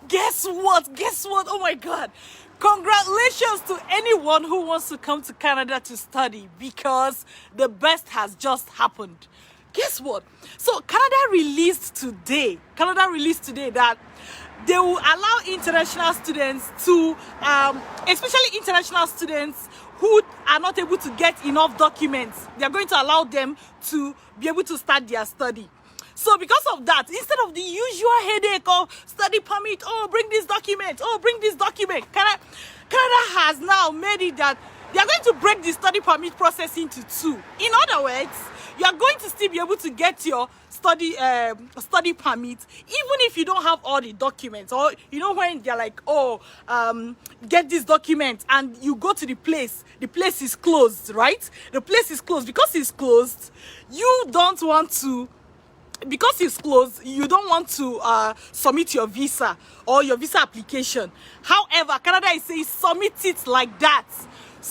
Guess what? Guess what? Oh my God. Congratulations to anyone who wants to come to Canada to study, because the best has just happened. Guess what? So Canada released today that they will allow international students to, especially international students who are not able to get enough documents, they are going to allow them to be able to start their study. So because of that, instead of the usual headache of study permit, oh, bring this document, Canada has now made it that they are going to break the study permit process into two. In other words, you are going to still be able to get your study permit even if you don't have all the documents. Or when they're like, oh, get this document, and you go to the place is closed, right? The place is closed. Because it's closed, you don't want to submit your visa or your visa application. However, Canada is saying submit it like that.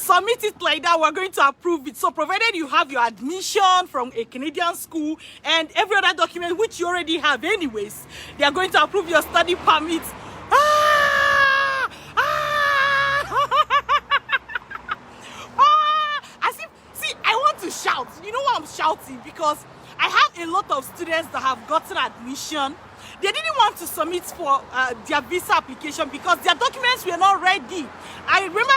We're going to approve it. So provided you have your admission from a Canadian school and every other document which you already have anyways, they are going to approve your study permit. I want to shout. You know why I'm shouting? Because I have a lot of students that have gotten admission. They didn't want to submit for their visa application because their documents were not ready. I remember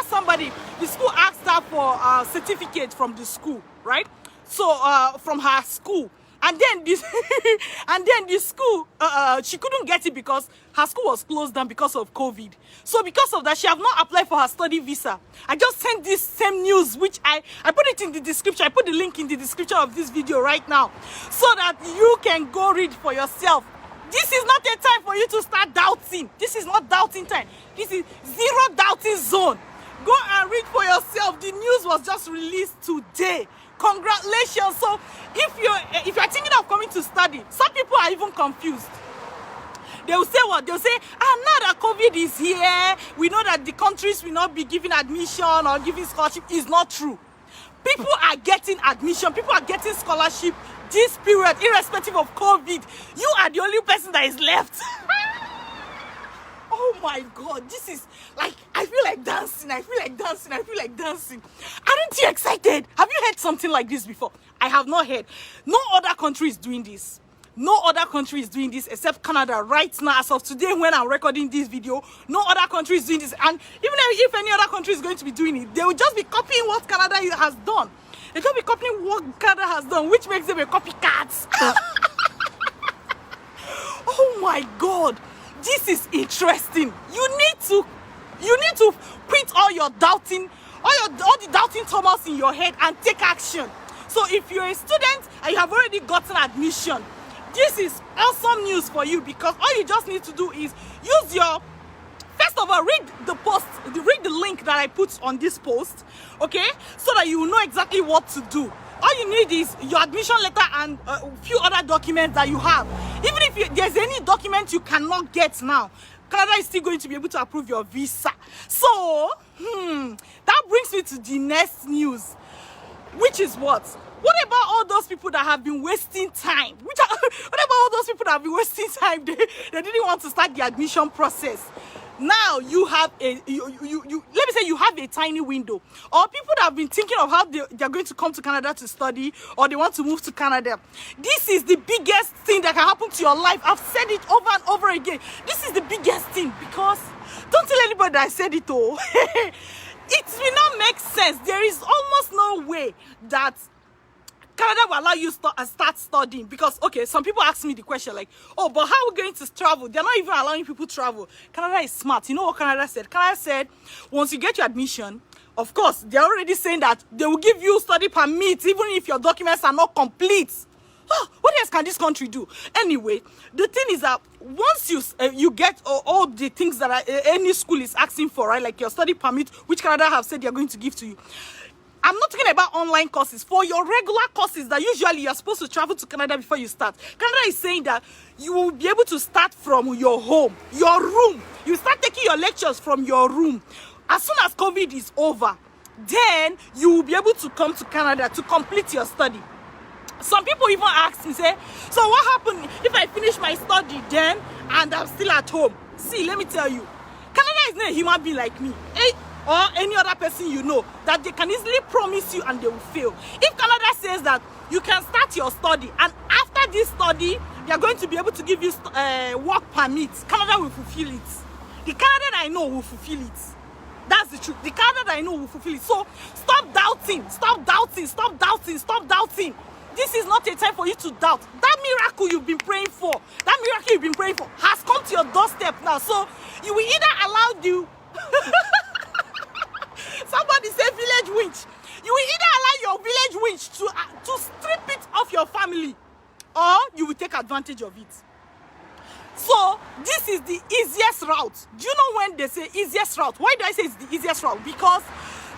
the school asked her for a certificate from the school, right? So from her school. And then the school, she couldn't get it because her school was closed down because of COVID. So because of that, she have not applied for her study visa. I just sent this same news, which I put it in the description. I put the link in the description of this video right now, so that you can go read for yourself. This is not a time for you to start doubting. This is not doubting time. This is zero doubting zone. Go and read for yourself. The news was just released today. Congratulations. So if you're thinking of coming to study, some people are even confused. They will say what? They'll say, now that COVID is here, we know that the countries will not be giving admission or giving scholarship. Is not true. People are getting admission. People are getting scholarship this period, irrespective of COVID. You are the only person that is left. Oh my God, this is like, I feel like dancing. Aren't you excited? Have you heard something like this before? I have not heard. No other country is doing this. No other country is doing this except Canada right now. As of today, when I'm recording this video, no other country is doing this. And even if any other country is going to be doing it, they will just be copying what Canada has done. They can be copying what Canada has done, which makes them a copycat. Oh my God. This is interesting. You need to quit all your doubting, all the doubting Thomas in your head and take action. So if you're a student and you have already gotten admission, this is awesome news for you, because all you just need to do is use your, first of all, read the link that I put on this post, okay, so that you will know exactly what to do. All you need is your admission letter and a few other documents that you have. Even if there's any document you cannot get now, Canada is still going to be able to approve your visa. So, that brings me to the next news, which is what? What about all those people that have been wasting time? What about all those people that have been wasting time? They didn't want to start the admission process. Now you have let me say you have a tiny window. Or people that have been thinking of how they're going to come to Canada to study, or they want to move to Canada. This is the biggest thing that can happen to your life. I've said it over and over again. This is the biggest thing, because don't tell anybody that I said it all. It will not make sense. There is almost no way that Canada will allow you to start studying, because, okay, some people ask me the question like, oh, but how are we going to travel? They're not even allowing people to travel. Canada is smart. You know what Canada said? Canada said, once you get your admission, of course, they're already saying that they will give you study permits even if your documents are not complete. What else can this country do? Anyway, the thing is that once you get all the things that any school is asking for, right, like your study permit, which Canada have said they're going to give to you. I'm not talking about online courses. For your regular courses that usually you're supposed to travel to Canada before you start, Canada is saying that you will be able to start from your home, your room. You start taking your lectures from your room. As soon as COVID is over, then you will be able to come to Canada to complete your study. Some people even ask me, say, so what happened if I finish my study then and I'm still at home? See, let me tell you, Canada is not a human being like me, or any other person you know, that they can easily promise you and they will fail. If Canada says that you can start your study and after this study, they are going to be able to give you work permits, Canada will fulfill it. The Canada that I know will fulfill it. That's the truth. The Canada that I know will fulfill it. So stop doubting, stop doubting, stop doubting, stop doubting. This is not a time for you to doubt. That miracle you've been praying for, that miracle you've been praying for has come to your doorstep now. So you will either allow you, somebody say village winch. You will either allow your village winch to strip it off your family, or you will take advantage of it. So this is the easiest route. Do you know when they say easiest route? Why do I say it's the easiest route? Because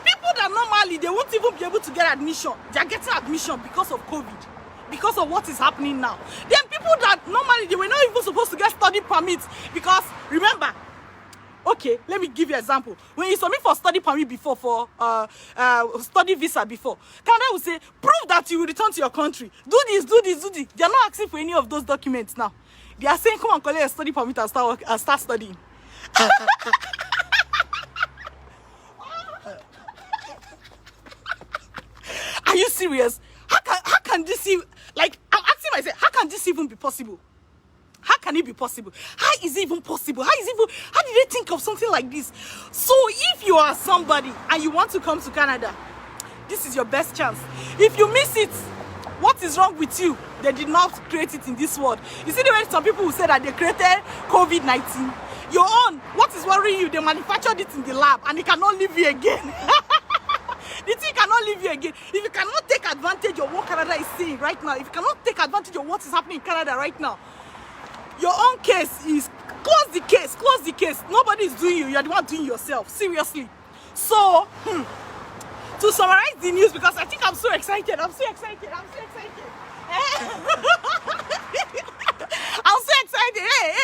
people that normally they won't even be able to get admission, they are getting admission because of COVID, because of what is happening now. Then people that normally they were not even supposed to get study permits, because remember, okay, let me give you an example. When you submit for study permit before, for study visa before, Canada will say, prove that you will return to your country. Do this, do this, do this. They are not asking for any of those documents now. They are saying, come and collect a study permit and start studying. Are you serious? How can this even, like, I'm asking myself, how can this even be possible? How can it be possible? How is it even possible? How did they think of something like this? So if you are somebody and you want to come to Canada, this is your best chance. If you miss it, what is wrong with you? They did not create it in this world. You see the way some people will say that they created COVID-19. Your own, what is worrying you? They manufactured it in the lab and it cannot leave you again. The thing cannot leave you again. If you cannot take advantage of what Canada is saying right now, if you cannot take advantage of what is happening in Canada right now, your own case is, close the case, close the case. Nobody is doing you, you're the one doing yourself, seriously. So, to summarize the news, because I think I'm so excited, I'm so excited. I'm so excited, hey.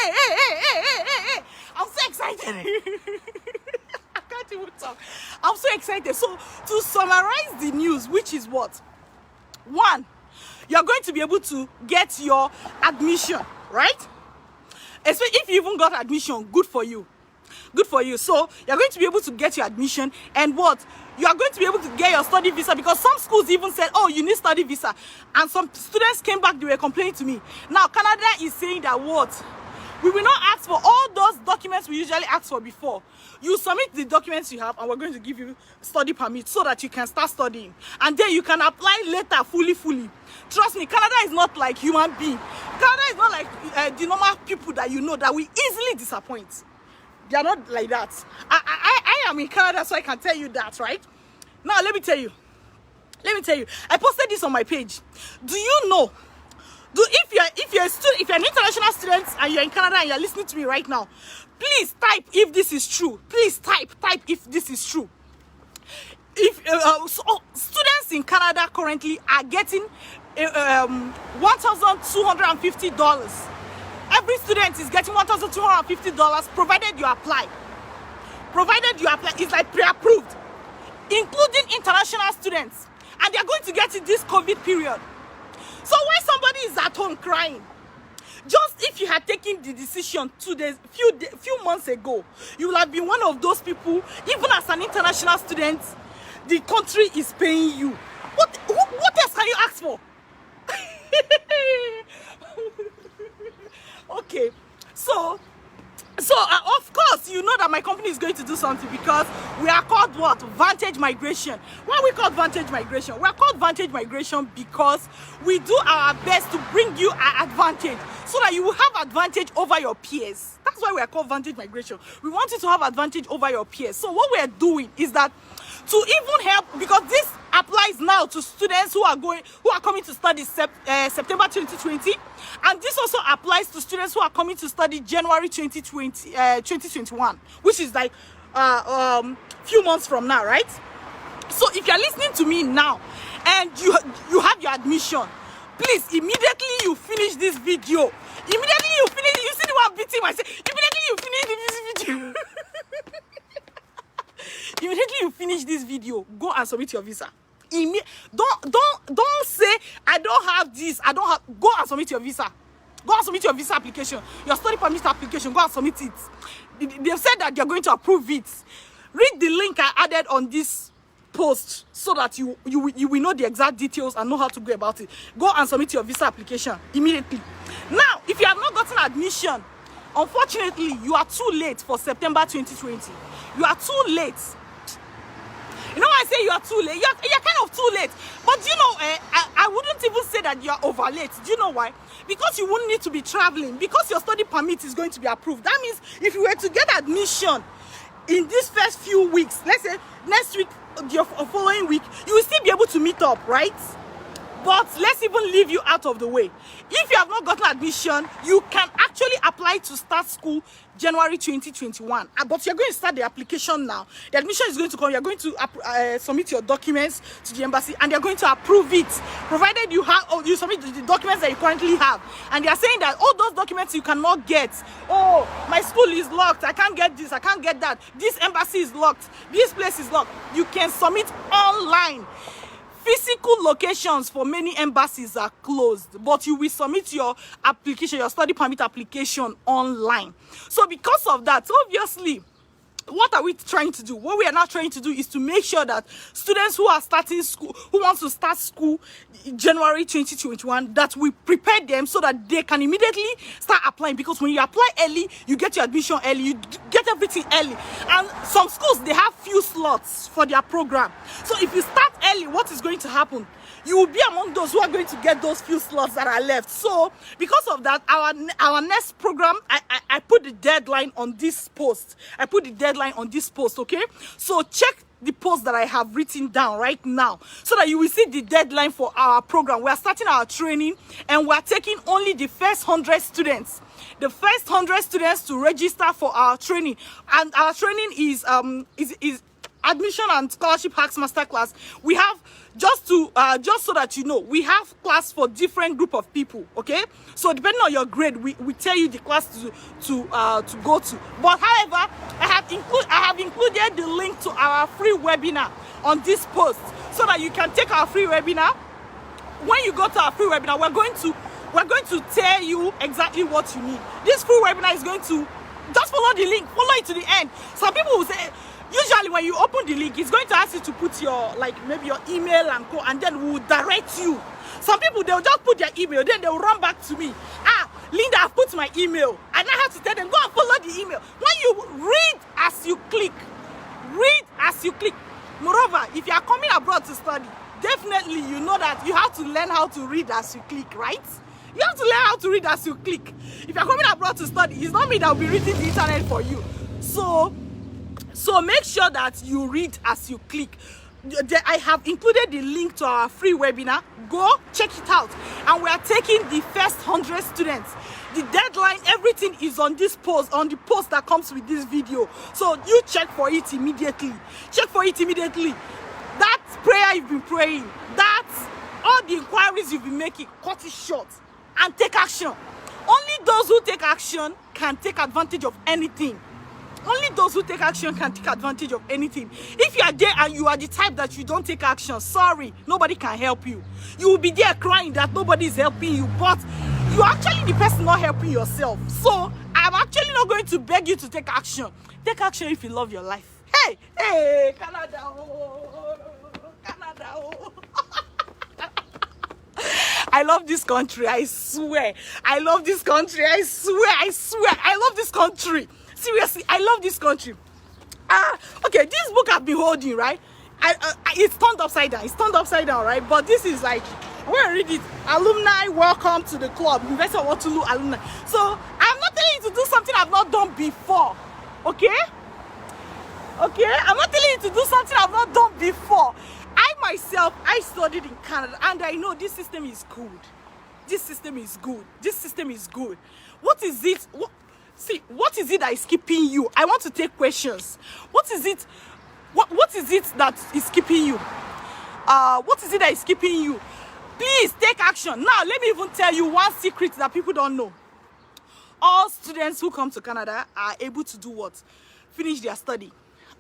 I'm so excited. I can't even talk. I'm so excited. So, to summarize the news, which is what? One, you're going to be able to get your admission, right? Especially if you even got admission, good for you. Good for you. So you're going to be able to get your admission, and what? You are going to be able to get your study visa, because some schools even said, oh, you need study visa. And some students came back, they were complaining to me. Now Canada is saying that what? We will not ask for all those documents we usually ask for before. You submit the documents you have and we're going to give you study permit so that you can start studying. And then you can apply later fully. Trust me, Canada is not like human being. Canada is not like the normal people that you know that we easily disappoint. They are not like that. I am in Canada, so I can tell you that, right? Now let me tell you. I posted this on my page. Do you know? If you're an international student and you're in Canada and you're listening to me right now, please type if this is true. Please type if this is true. If students in Canada currently are getting $1,250. Every student is getting $1,250 provided you apply. It's like pre-approved, including international students, and they are going to get it this COVID period. So when somebody is at home crying, just if you had taken the decision few months ago, you will have been one of those people. Even as an international student, the country is paying you. What else can you ask for? Okay, so of course you know that my company is going to do something, because we are called what? Vantage Migration. Why are we called Vantage Migration? We are called Vantage Migration because we do our best to bring you an advantage, so that you will have advantage over your peers. That's why we are called Vantage Migration. We want you to have advantage over your peers. So what we are doing is that to even help, because this applies now to students who are coming to study September 2020, and this also applies to students who are coming to study January 2021, which is like few months from now, right? So if you're listening to me now and you have your admission, please immediately you finish this video. You see the one beating myself. Immediately you finish this video. Immediately you finish this video, go and submit your visa. Don't say I don't have this, I don't have. Go and submit your visa. Go and submit your visa application, your study permit application. Go and submit it. They've said that they're going to approve it. Read the link I added on this post so that you will know the exact details and know how to go about it. Go and submit your visa application immediately. Now, if you have not gotten admission, unfortunately, you are too late for September 2020. You are too late. You know why I say you are too late? You're kind of too late. But you know, I wouldn't even say that you are over late. Do you know why? Because you wouldn't need to be traveling. Because your study permit is going to be approved. That means if you were to get admission in these first few weeks, let's say next week, your following week, you will still be able to meet up, right? But let's even leave you out of the way. If you have not gotten admission, you can actually apply to start school January 2021. But you're going to start the application now. The admission is going to come. You're going to submit your documents to the embassy, and they're going to approve it, provided you have, or you submit the documents that you currently have. And they are saying that all those documents you cannot get. Oh, my school is locked. I can't get this. I can't get that. This embassy is locked. This place is locked. You can submit online. Physical locations for many embassies are closed, but you will submit your application, your study permit application online. So because of that, obviously, what are we trying to do? What we are now trying to do is to make sure that students who are starting school, who want to start school in January 2021, that we prepare them so that they can immediately start applying. Because when you apply early, you get your admission early, you get everything early. And some schools, they have few slots for their program. So if you start early, what is going to happen? You will be among those who are going to get those few slots that are left. So because of that, our next program, I put the deadline on this post. I put the deadline on this post, okay? So check the post that I have written down right now so that you will see the deadline for our program. We are starting our training, and we are taking only the first 100 students. The first 100 students to register for our training. And our training is admission and scholarship hacks masterclass. We have just so that you know, we have class for different group of people, okay? So depending on your grade, we tell you the class to go to. But however, I have included the link to our free webinar on this post so that you can take our free webinar. When you go to our free webinar, we're going to tell you exactly what you need. This free webinar is going to just follow the link, follow it to the end. Some people will say, usually when you open the link, it's going to ask you to put your, like, maybe your email and go, and then we'll direct you. Some people, they'll just put their email, then they'll run back to me. Linda, I've put my email. And I have to tell them, go and follow the email. When you read as you click, read as you click. Moreover, if you are coming abroad to study, definitely you know that you have to learn how to read as you click, right? You have to learn how to read as you click. If you're coming abroad to study, it's not me that will be reading the internet for you. So make sure that you read as you click. I have included the link to our free webinar. Go check it out. And we are taking the first 100 students. The deadline, everything is on this post, on the post that comes with this video. So you check for it immediately. Check for it immediately. That prayer you've been praying, that's all the inquiries you've been making, cut it short and take action. Only those who take action can take advantage of anything. Only those who take action can take advantage of anything. If you are there and you are the type that you don't take action, sorry, nobody can help you. You will be there crying that nobody is helping you, but you are actually the person not helping yourself. So I'm actually not going to beg you to take action. Take action if you love your life. Hey, Canada, oh, Canada, oh. I love this country, I swear. I love this country, I swear. I love this country. Seriously, I love this country. Okay, this book I've been holding, right? It's turned upside down. It's turned upside down, right? But this is like, when I read it, alumni, welcome to the club. University of Waterloo alumni. So I'm not telling you to do something I've not done before. Okay? Okay? I'm not telling you to do something I've not done before. I myself, I studied in Canada, and I know this system is good. This system is good. This system is good. What is it? What is it that is keeping you? I want to take questions. What is it? What is it that is keeping you? What is it that is keeping you? Please take action. Now, let me even tell you one secret that people don't know. All students who come to Canada are able to do what? Finish their study.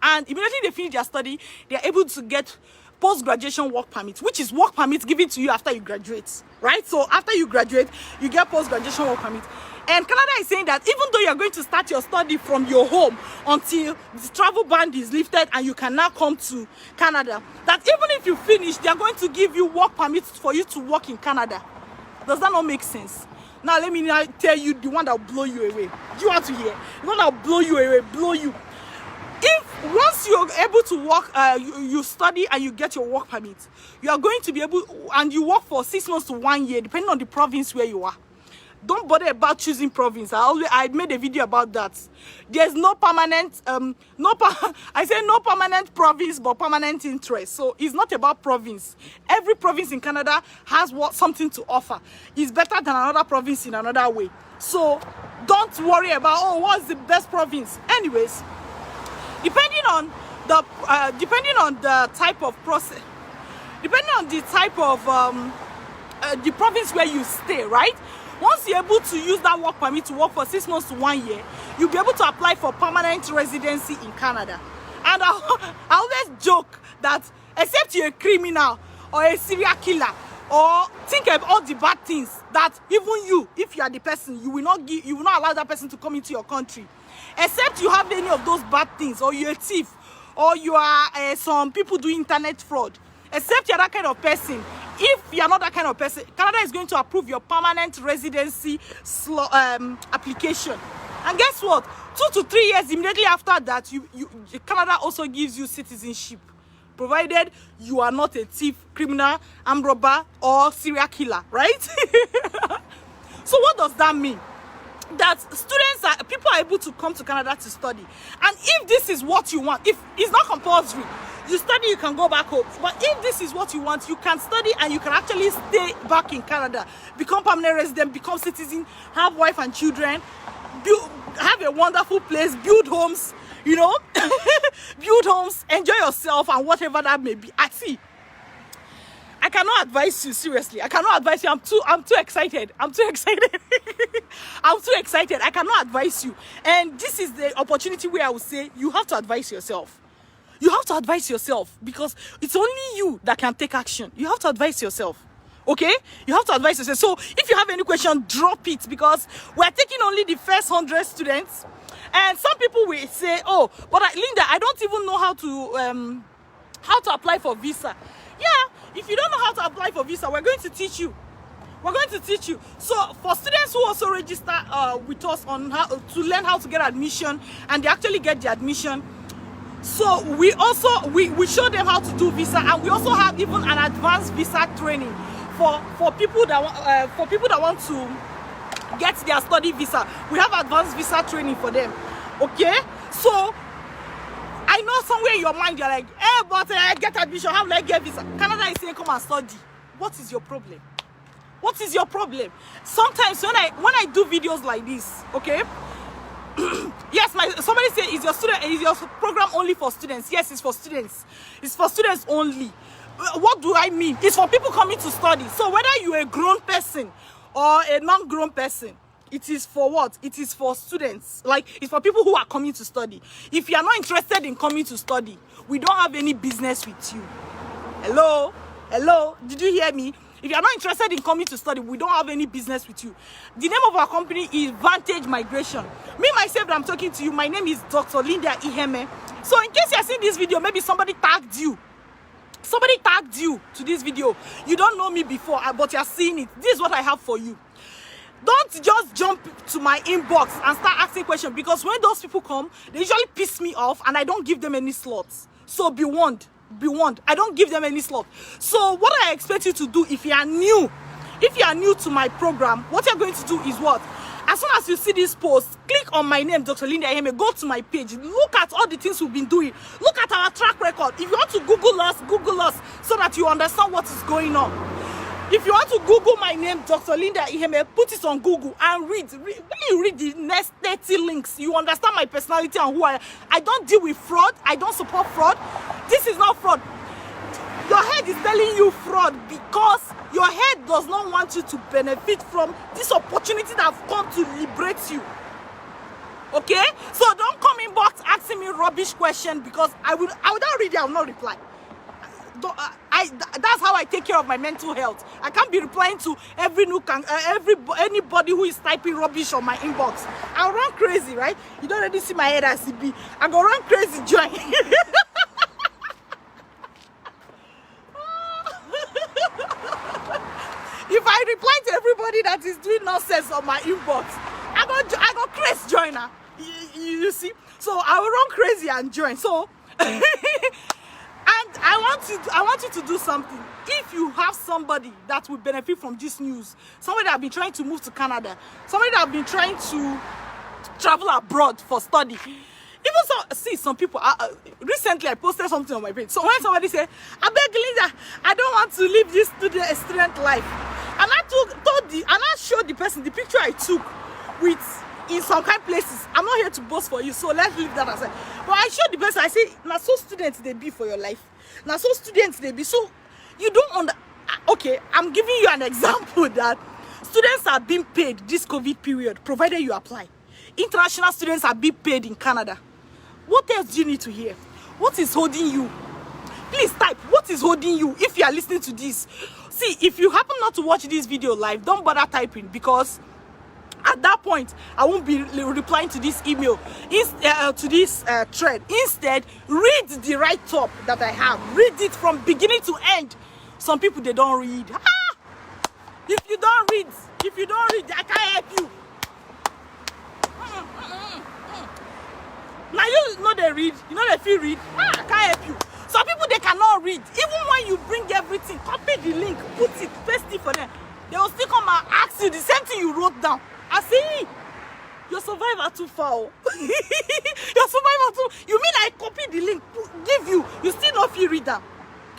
And immediately they finish their study, they are able to get post-graduation work permit, which is work permit given to you after you graduate, right? So after you graduate, you get post-graduation work permit. And Canada is saying that even though you are going to start your study from your home until the travel ban is lifted and you can now come to Canada, that even if you finish, they are going to give you work permits for you to work in Canada. Does that not make sense? Now let me now tell you the one that will blow you away. Do you want to hear? The one that will blow you away, blow you. If once you're able to work, you study and you get your work permit, you are going to be able, and you work for 6 months to 1 year, depending on the province where you are. Don't bother about choosing province. I made a video about that. There's no permanent, I say no permanent province, but permanent interest. So it's not about province. Every province in Canada has something to offer. It's better than another province in another way. So don't worry about, oh, what's the best province? Anyways, depending on the type of process, depending on the type of the province where you stay, right? Once you're able to use that work permit to work for 6 months to 1 year, you'll be able to apply for permanent residency in Canada. And I always joke that except you're a criminal or a serial killer, or think of all the bad things that even you, if you are the person, you will not allow that person to come into your country. Except you have any of those bad things, or you're a thief, or you are some people do internet fraud. Except you're that kind of person. If you're not that kind of person, Canada is going to approve your permanent residency application. And guess what? 2 to 3 years immediately after that, Canada also gives you citizenship, provided you are not a thief, criminal, armed robber, or serial killer, right? So what does that mean? That people are able to come to Canada to study. And if this is what you want, if it's not compulsory, you study, you can go back home. But if this is what you want, you can study and you can actually stay back in Canada, become permanent resident, become citizen, have wife and children, have a wonderful place, build homes, you know, build homes, enjoy yourself and whatever that may be. I cannot advise you, seriously. I cannot advise you. I'm too excited. I'm too excited. I'm too excited. I cannot advise you. And this is the opportunity where I would say you have to advise yourself. You have to advise yourself, because it's only you that can take action. You have to advise yourself. Okay? You have to advise yourself. So if you have any question, drop it, because we're taking only the first 100 students. And some people will say, oh, but Linda, I don't even know how to apply for visa. Yeah, if you don't know how to apply for visa, we're going to teach you. We're going to teach you. So for students who also register with us on how to learn how to get admission, and they actually get the admission, so we also we show them how to do visa, and we also have even an advanced visa training for people that want to get their study visa. We have advanced visa training for them. Okay, so I know somewhere in your mind you're like, hey, but I get admission, how will I get visa? Canada is saying come and study. What is your problem? What is your problem? Sometimes when I do videos like this, okay, yes, somebody say, is your program only for students? Yes, it's for students. It's for students only. What do I mean? It's for people coming to study. So whether you're a grown person or a non-grown person, it is for what? It is for students. Like, it's for people who are coming to study. If you are not interested in coming to study, we don't have any business with you. Hello? Hello? Did you hear me? If you are not interested in coming to study, we don't have any business with you. The name of our company is Vantage Migration. Me, myself, that I'm talking to you, my name is Dr. Linda Iheme. So in case you are seeing this video, maybe somebody tagged you. Somebody tagged you to this video. You don't know me before, but you are seeing it. This is what I have for you. Don't just jump to my inbox and start asking questions, because when those people come, they usually piss me off and I don't give them any slots. So be warned. Be warned. I don't give them any slot. So what I expect you to do, if you are new to my program, what you're going to do is what? As soon as you see this post, click on my name, Dr. Linda Iheme, go to my page, look at all the things we've been doing, look at our track record. If you want to Google us so that you understand what is going on. If you want to Google my name, Dr. Linda Iheme, put it on Google and read. When you read the next 30 links, you understand my personality and who I am. I don't deal with fraud. I don't support fraud. This is not fraud. Your head is telling you fraud because your head does not want you to benefit from this opportunity that have come to liberate you. Okay? So don't come inbox asking me rubbish question, because I will not read it, I will not reply. That's how I take care of my mental health. I can't be replying to every nook and anybody who is typing rubbish on my inbox. I'll run crazy, right? You don't already see my head as it be. I go run crazy, join. If I reply to everybody that is doing nonsense on my inbox, I go crazy joiner. You see? So I will run crazy and join. So and I want you to do something. If you have somebody that will benefit from this news, somebody that have been trying to move to Canada, somebody that have been trying to travel abroad for study. Even see some people. Recently, I posted something on my page. So when somebody said, "I beg Linda, I don't want to live this student life," and I showed the person the picture I took with in some kind of places. I'm not here to boast for you, so let's leave that aside. But I showed the person. I say, "Now, so students they be for your life. Now, so students they be. So you don't okay, I'm giving you an example that students are being paid this COVID period, provided you apply. International students are being paid in Canada. What else do you need to hear? What is holding you? Please type, what is holding you if you are listening to this? See, if you happen not to watch this video live, don't bother typing, because at that point, I won't be replying to this email, to this thread. Instead, read the write-up that I have. Read it from beginning to end. Some people, they don't read. If you don't read, I can't help you. Now you know they read, you know they feel read. I can't help you. Some people, they cannot read. Even when you bring everything, copy the link, put it, paste it for them, they will still come and ask you the same thing you wrote down. I see, your survivor too far. Your survivor too. You mean I copy the link, give you still not feel read them?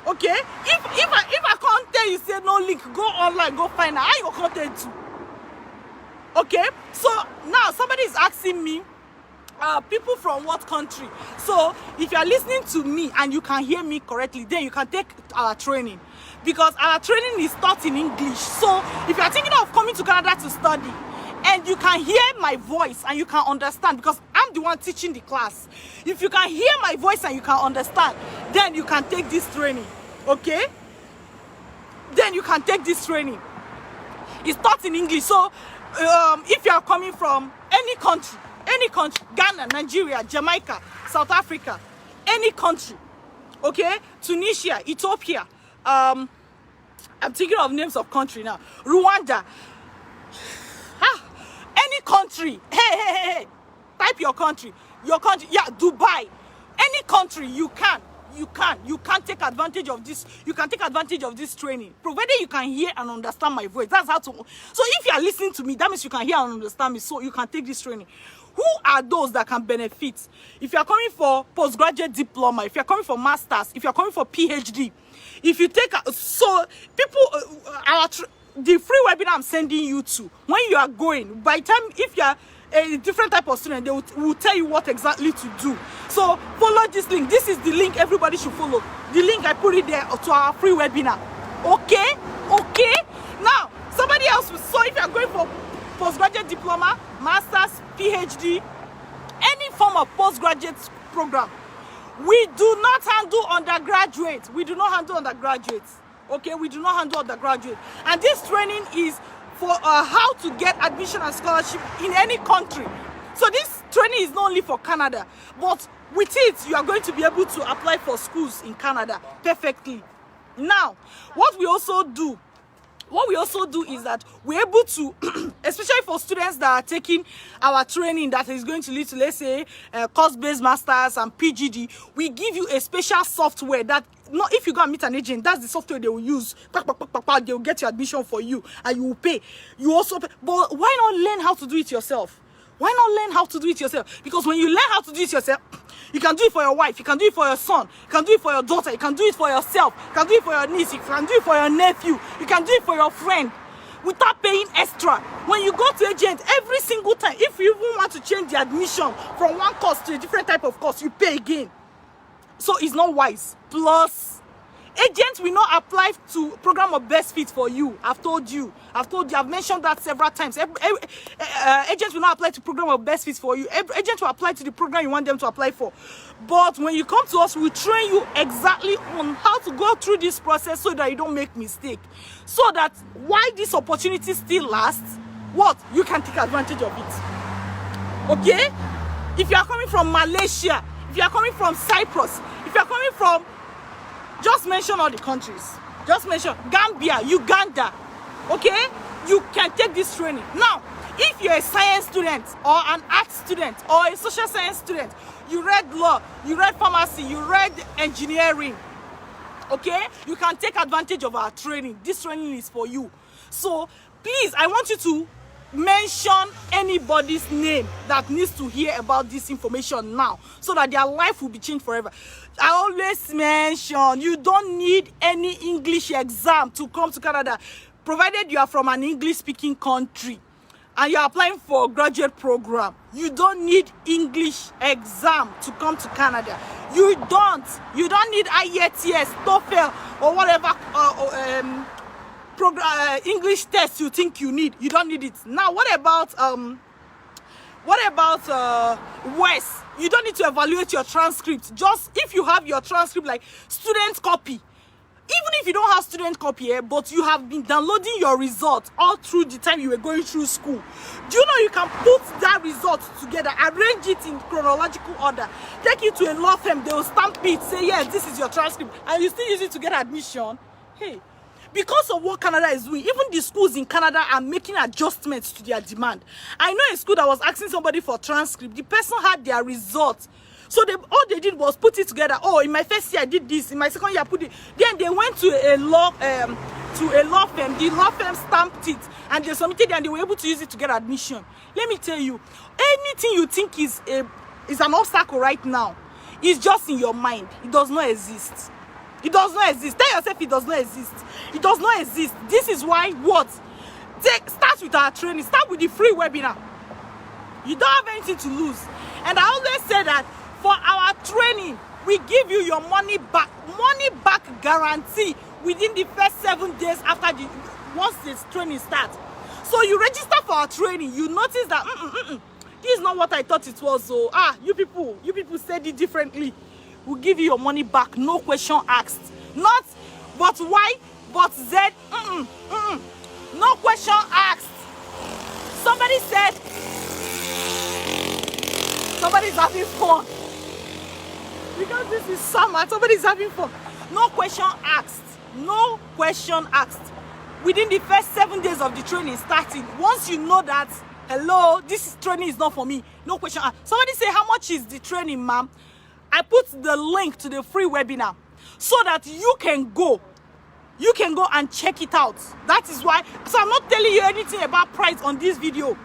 Okay? If I can't tell you say no link, go online, go find out how you content to. Okay? So now somebody is asking me, people from what country? So if you are listening to me and you can hear me correctly, then you can take our training, because our training is taught in English. So if you are thinking of coming to Canada to study and you can hear my voice and you can understand, because I'm the one teaching the class, if you can hear my voice and you can understand, then you can take this training. Okay? Then you can take this training. It's taught in English. So if you are coming from any country, Ghana, Nigeria, Jamaica, South Africa, any country, okay, Tunisia, Ethiopia, I'm thinking of names of country now, Rwanda, any country, hey, type your country, yeah, Dubai, any country, you can take advantage of this. You can take advantage of this training, provided you can hear and understand my voice. That's how to. So if you are listening to me, that means you can hear and understand me, so you can take this training. Who are those that can benefit? If you are coming for postgraduate diploma, if you are coming for masters, if you are coming for PhD, if you take so people, the free webinar I'm sending you to, when you are going, by the time, if you are a different type of student, they will tell you what exactly to do. So follow this link. This is the link everybody should follow. The link, I put it there to our free webinar. Okay. Now somebody else. So if you are going for postgraduate diploma, masters, PhD, any form of postgraduate program, we do not handle undergraduates. We do not handle undergraduates. Okay, we do not handle undergraduates. And this training is for how to get admission and scholarship in any country. So this training is not only for Canada, but with it, you are going to be able to apply for schools in Canada perfectly. Now, what we also do is that we're able to, especially for students that are taking our training that is going to lead to, let's say, course-based masters and PGD, we give you a special software that, not if you go and meet an agent, that's the software they will use. They will get your admission for you and you will pay. You also pay. But why not learn how to do it yourself? Why not learn how to do it yourself? Because when you learn how to do it yourself, you can do it for your wife, you can do it for your son, you can do it for your daughter, you can do it for yourself, you can do it for your niece, you can do it for your nephew, you can do it for your friend without paying extra. When you go to agent, every single time, if you even want to change the admission from one course to a different type of course, you pay again. So it's not wise. Plus, Agents will not apply to program of best fit for you. I've told you, I've mentioned that several times. Agents will not apply to program of best fit for you. Agents will apply to the program you want them to apply for. But when you come to us, we train you exactly on how to go through this process so that you don't make mistake. So that while this opportunity still lasts, what? You can take advantage of it. Okay? If you are coming from Malaysia, if you are coming from Cyprus, if you are coming from, just mention all the countries. Just mention Gambia, Uganda. Okay? You can take this training. Now, if you're a science student or an art student or a social science student, you read law, you read pharmacy, you read engineering, okay? You can take advantage of our training. This training is for you. So, please, I want you to mention anybody's name that needs to hear about this information now so that their life will be changed forever. I always mention you don't need any English exam to come to Canada, provided you are from an English speaking country and you're applying for a graduate program. You don't need English exam to come to Canada. You don't need IRCC, TOEFL or whatever English test you think you need. You don't need it. Now, what about West? You don't need to evaluate your transcript. Just if you have your transcript, like student copy, even if you don't have student copy, but you have been downloading your results all through the time you were going through school, do you know you can put that result together, arrange it in chronological order, take it to a law firm, they will stamp it, say yes, this is your transcript, and you still use it to get admission? Hey, because of what Canada is doing, even the schools in Canada are making adjustments to their demand. I know a school that was asking somebody for transcript. The person had their results. So all they did was put it together. Oh, in my first year I did this. In my second year I put it. Then they went to a law firm. The law firm stamped it and they submitted it and they were able to use it to get admission. Let me tell you, anything you think is an obstacle right now is just in your mind. It does not exist. It does not exist. Tell yourself it does not exist. It does not exist. This is why what? Start with our training. Start with the free webinar. You don't have anything to lose. And I always say that for our training, we give you your money back guarantee within the first 7 days after once this training starts. So you register for our training, you notice that this is not what I thought it was. So you people said it differently. We'll give you your money back, no question asked. Not but why, but Z, no question asked. Somebody said somebody's having fun. Because this is summer, somebody's having fun. No question asked. No question asked. Within the first 7 days of the training starting, once you know that, hello, this training is not for me, no question asked. Somebody say, how much is the training, ma'am? I put the link to the free webinar so that you can go and check it out. That is why. So I'm not telling you anything about price on this video.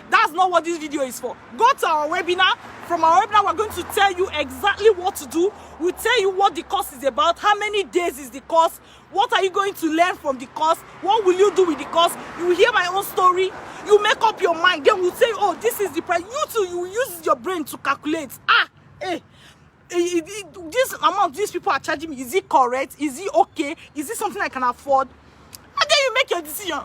That's not what this video is for. Go to our webinar. From our webinar, we're going to tell you exactly what to do. We'll tell you what the course is about, how many days is the course, what are you going to learn from the course, what will you do with the course. You will hear my own story. You make up your mind. Then we'll say, oh, this is the price. You too, you will use your brain to calculate. This amount these people are charging me, is it correct? Is it okay? Is it something I can afford? And then you make your decision.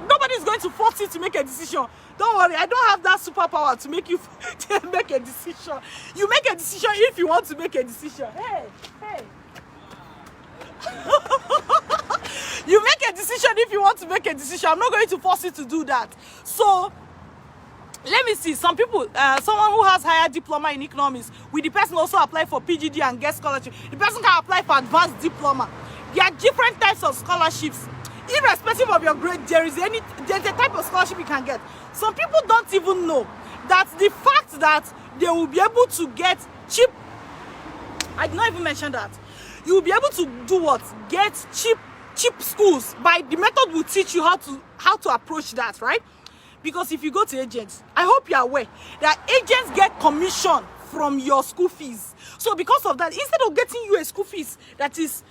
Nobody's going to force you to make a decision. Don't worry, I don't have that superpower to make you to make a decision. You make a decision if you want to make a decision. Hey. You make a decision if you want to make a decision. I'm not going to force you to do that. So let me see. Some people, someone who has higher diploma in economics, will the person also apply for PGD and get scholarship? The person can apply for advanced diploma. There are different types of scholarships. Irrespective of your grade, there's a type of scholarship you can get. Some people don't even know that the fact that they will be able to get cheap, I did not even mention that. You will be able to do what? Get cheap schools. By the method will teach you how to approach that, right? Because if you go to agents, I hope you are aware that agents get commission from your school fees. So because of that, instead of getting you a school fees that is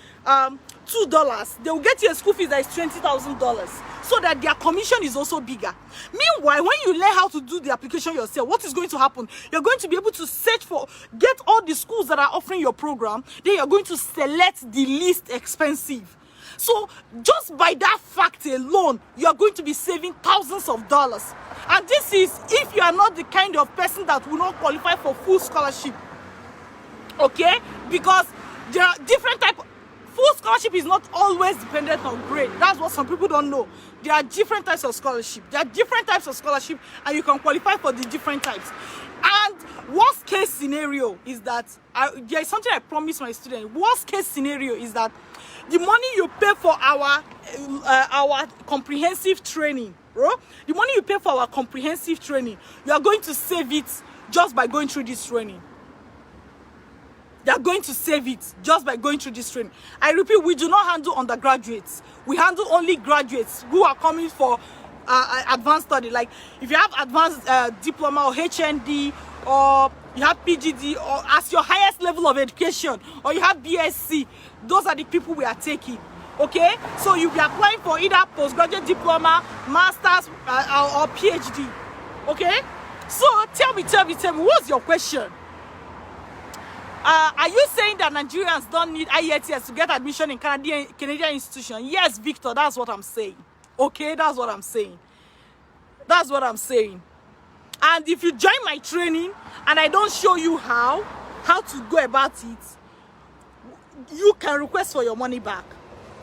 $2, they will get you a school fees that is $20,000, so that their commission is also bigger. Meanwhile, when you learn how to do the application yourself, what is going to happen? You're going to be able to search for, get all the schools that are offering your program, then you're going to select the least expensive. So just by that fact alone, you're going to be saving thousands of dollars. And this is if you are not the kind of person that will not qualify for full scholarship. Okay? Because there are different types. Full scholarship is not always dependent on grade. That's what some people don't know. There are different types of scholarship. There are different types of scholarship, and you can qualify for the different types. And worst case scenario is that, there is something I promised my students. Worst case scenario is that the money you pay for our comprehensive training, bro, the money you pay for our comprehensive training, you are going to save it just by going through this training. They are going to save it just by going through this training. I repeat, we do not handle undergraduates. We handle only graduates who are coming for advanced study. Like if you have advanced diploma or HND, or you have PGD, or as your highest level of education, or you have BSc, those are the people we are taking. Okay, so you'll be applying for either postgraduate diploma, masters, or PhD. Okay, so tell me, what's your question? Are you saying that Nigerians don't need IELTS to get admission in Canadian institutions? Yes, Victor, that's what I'm saying. Okay, that's what I'm saying. That's what I'm saying. And if you join my training and I don't show you how to go about it, you can request for your money back.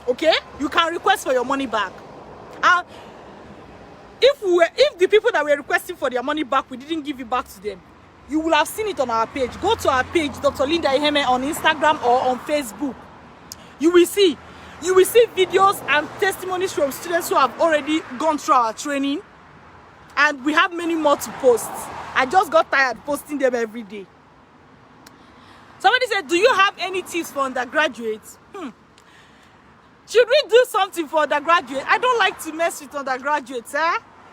Okay? You can request for your money back. If the people that were requesting for their money back, we didn't give it back to them, you will have seen it on our page. Go to our page, Dr. Linda Iheme, on Instagram or on Facebook. You will see videos and testimonies from students who have already gone through our training. And we have many more to post. I just got tired posting them every day. Somebody said, do you have any tips for undergraduates? Should we do something for undergraduates? I don't like to mess with undergraduates.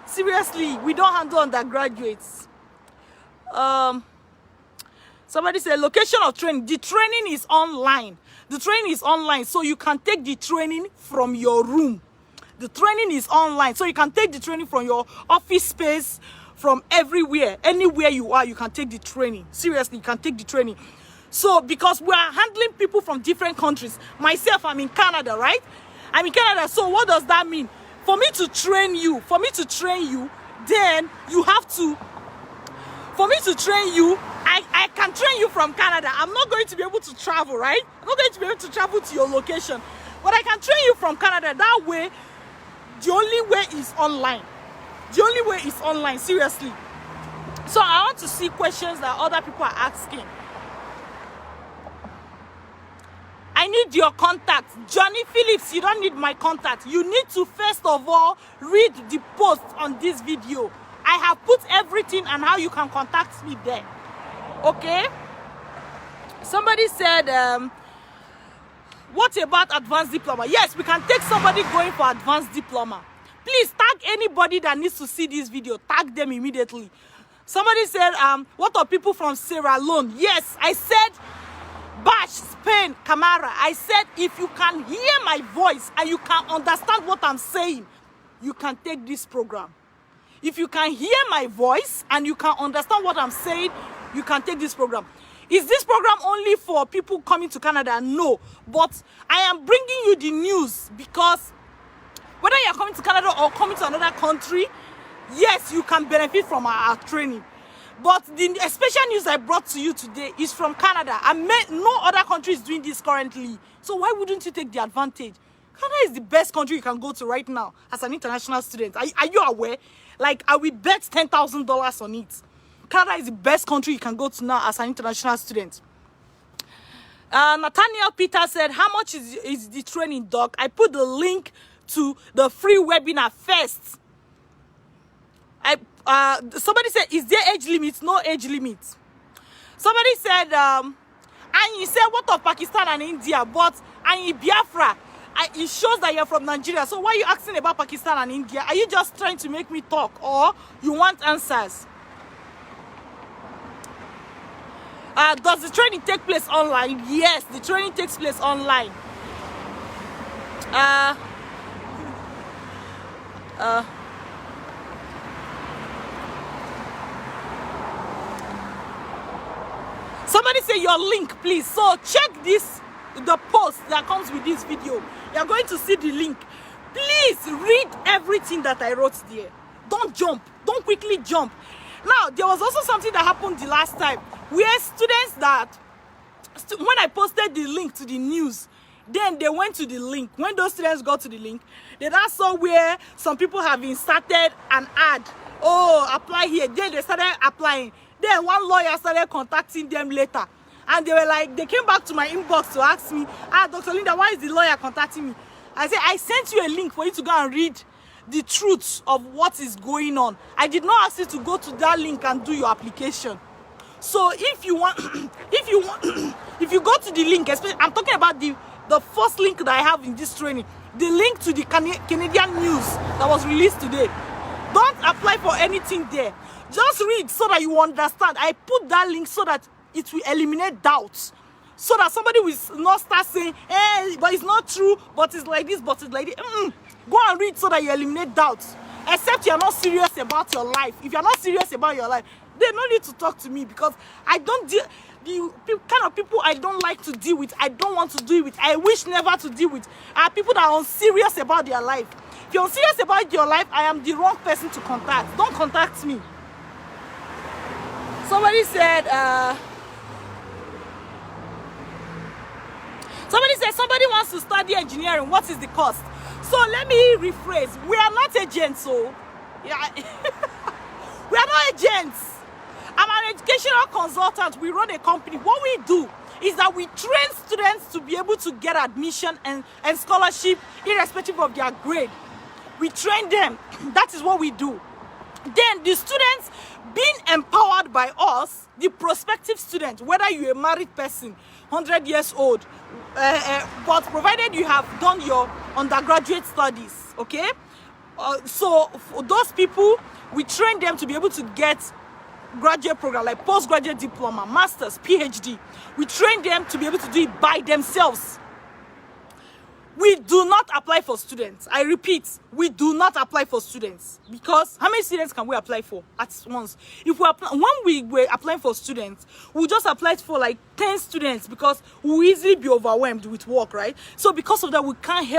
Seriously, we don't handle undergraduates. Somebody said location of training. The training is online. The training is online, so you can take the training from your room. The training is online, so you can take the training from your office space, from everywhere. Anywhere you are, you can take the training. Seriously, you can take the training. So because we are handling people from different countries. Myself, I'm in Canada, right? I'm in Canada, so what does that mean? For me to train you, then you have to, for me to train you, I can train you from Canada. I'm not going to be able to travel, right? I'm not going to be able to travel to your location. But I can train you from Canada. That way, the only way is online. The only way is online, seriously. So I want to see questions that other people are asking. I need your contact. Johnny Phillips, you don't need my contact. You need to first of all read the post on this video. I have put everything and how you can contact me there. Okay? Somebody said, what about advanced diploma? Yes, we can take somebody going for advanced diploma. Please tag anybody that needs to see this video. Tag them immediately. Somebody said, what are people from Sierra Leone? Yes, I said Bash, Spain, Camara. I said if you can hear my voice and you can understand what I'm saying, you can take this program. If you can hear my voice and you can understand what I'm saying, you can take this program. Is this program only for people coming to Canada? No. But I am bringing you the news because whether you're coming to Canada or coming to another country, yes, you can benefit from our training. But the special news I brought to you today is from Canada. No other country is doing this currently. So why wouldn't you take the advantage? Canada is the best country you can go to right now as an international student. Are you aware? Like, I will bet $10,000 on it. Canada is the best country you can go to now as an international student. Nathaniel Peter said, how much is the training, doc? I put the link to the free webinar first. Somebody said, is there age limit? No age limit. Somebody said, and you said, what of Pakistan and India? But, and in Biafra, it shows that you're from Nigeria. So why are you asking about Pakistan and India? Are you just trying to make me talk, or you want answers? Does the training take place online? Yes, the training takes place online. Uh, Somebody say your link, please. So check this, the post that comes with this video. You're going to see the link. Please read everything that I wrote there. Don't jump. Don't quickly jump. Now, there was also something that happened the last time where students that, when I posted the link to the news, then they went to the link. When those students got to the link, they now saw where some people have inserted an ad. Oh, apply here. Then they started applying. Then one lawyer started contacting them later. And they were like, they came back to my inbox to ask me, Dr. Linda, why is the lawyer contacting me? I said, I sent you a link for you to go and read the truth of what is going on. I did not ask you to go to that link and do your application. So if you want, if you go to the link, especially, I'm talking about the first link that I have in this training, the link to the Canadian news that was released today. Don't apply for anything there. Just read so that you understand. I put that link so that it will eliminate doubts. So that somebody will not start saying, hey, but it's not true, but it's like this, but it's like this. Go and read so that you eliminate doubts. Except you're not serious about your life. If you're not serious about your life, then no need to talk to me, because I don't deal, the kind of people I don't like to deal with, I don't want to deal with, I wish never to deal with, are people that are unserious about their life. If you're unserious about your life, I am the wrong person to contact. Don't contact me. Somebody said, somebody wants to study engineering. What is the cost? So let me rephrase. We are not agents, so yeah. We are not agents. I'm an educational consultant. We run a company. What we do is that we train students to be able to get admission and scholarship irrespective of their grade. We train them. That is what we do. Then the students being empowered by us, the prospective student, whether you're a married person, 100 years old, but provided you have done your undergraduate studies, okay? So for those people, we train them to be able to get graduate program like postgraduate diploma, masters, PhD. We train them to be able to do it by themselves. We do not apply for students. I repeat, we do not apply for students, because how many students can we apply for at once? If we apply, when we were applying for students, we just applied for like 10 students because we easily be overwhelmed with work, right? So because of that, we can't help